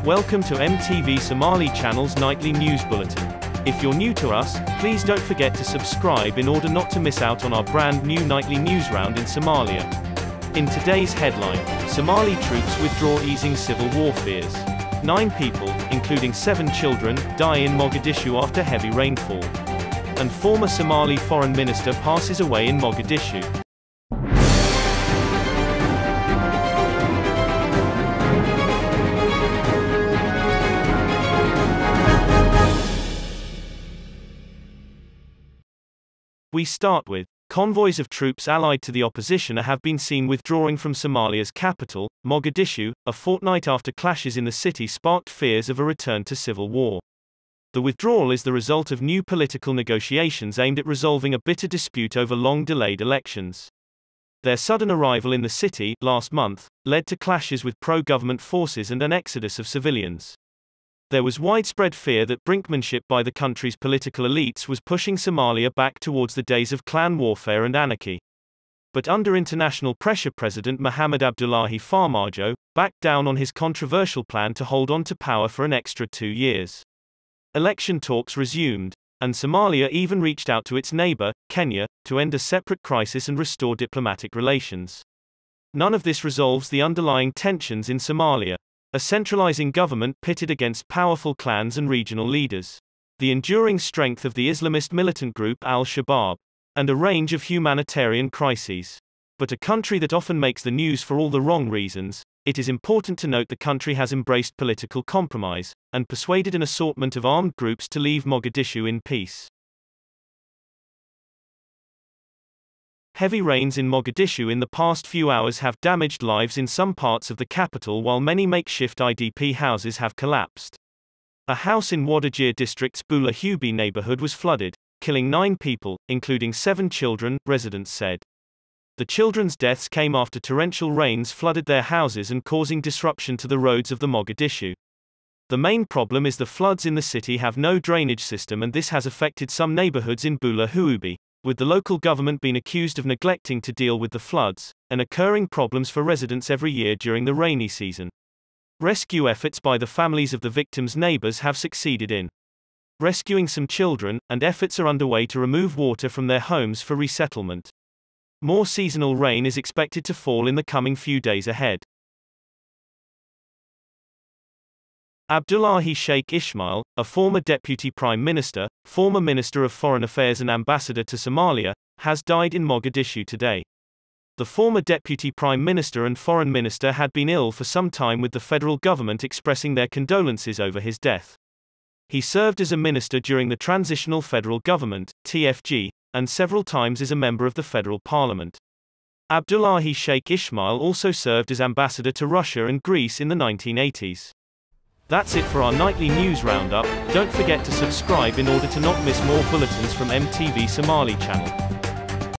Welcome to MTV Somali Channels Nightly News Bulletin. If you're new to us, please don't forget to subscribe in order not to miss out on our brand new nightly news round in Somalia. In today's headline, Somali troops withdraw easing civil war fears. 9 people, including 7 children, die in Mogadishu after heavy rainfall. And former Somali Foreign Minister passes away in Mogadishu. We start with, convoys of troops allied to the opposition have been seen withdrawing from Somalia's capital, Mogadishu, a fortnight after clashes in the city sparked fears of a return to civil war. The withdrawal is the result of new political negotiations aimed at resolving a bitter dispute over long-delayed elections. Their sudden arrival in the city, last month, led to clashes with pro-government forces and an exodus of civilians. There was widespread fear that brinkmanship by the country's political elites was pushing Somalia back towards the days of clan warfare and anarchy. But under international pressure, President Mohamed Abdullahi Farmajo backed down on his controversial plan to hold on to power for an extra 2 years. Election talks resumed, and Somalia even reached out to its neighbor, Kenya, to end a separate crisis and restore diplomatic relations. None of this resolves the underlying tensions in Somalia. A centralizing government pitted against powerful clans and regional leaders. The enduring strength of the Islamist militant group Al-Shabaab. And a range of humanitarian crises. But a country that often makes the news for all the wrong reasons, it is important to note the country has embraced political compromise, and persuaded an assortment of armed groups to leave Mogadishu in peace. Heavy rains in Mogadishu in the past few hours have damaged lives in some parts of the capital, while many makeshift IDP houses have collapsed. A house in Wadajir district's Bulletin neighborhood was flooded, killing 9 people, including 7 children, residents said. The children's deaths came after torrential rains flooded their houses and causing disruption to the roads of the Mogadishu. The main problem is the floods in the city have no drainage system, and this has affected some neighborhoods in Bulletin, with the local government being accused of neglecting to deal with the floods, and occurring problems for residents every year during the rainy season. Rescue efforts by the families of the victims' neighbors have succeeded in rescuing some children, and efforts are underway to remove water from their homes for resettlement. More seasonal rain is expected to fall in the coming few days ahead. Abdullahi Sheikh Ismail, a former Deputy Prime Minister, former Minister of Foreign Affairs and Ambassador to Somalia, has died in Mogadishu today. The former Deputy Prime Minister and Foreign Minister had been ill for some time, with the federal government expressing their condolences over his death. He served as a minister during the Transitional Federal Government, TFG, and several times as a member of the federal parliament. Abdullahi Sheikh Ismail also served as ambassador to Russia and Greece in the 1980s. That's it for our nightly news roundup. Don't forget to subscribe in order to not miss more bulletins from MTV Somali Channel.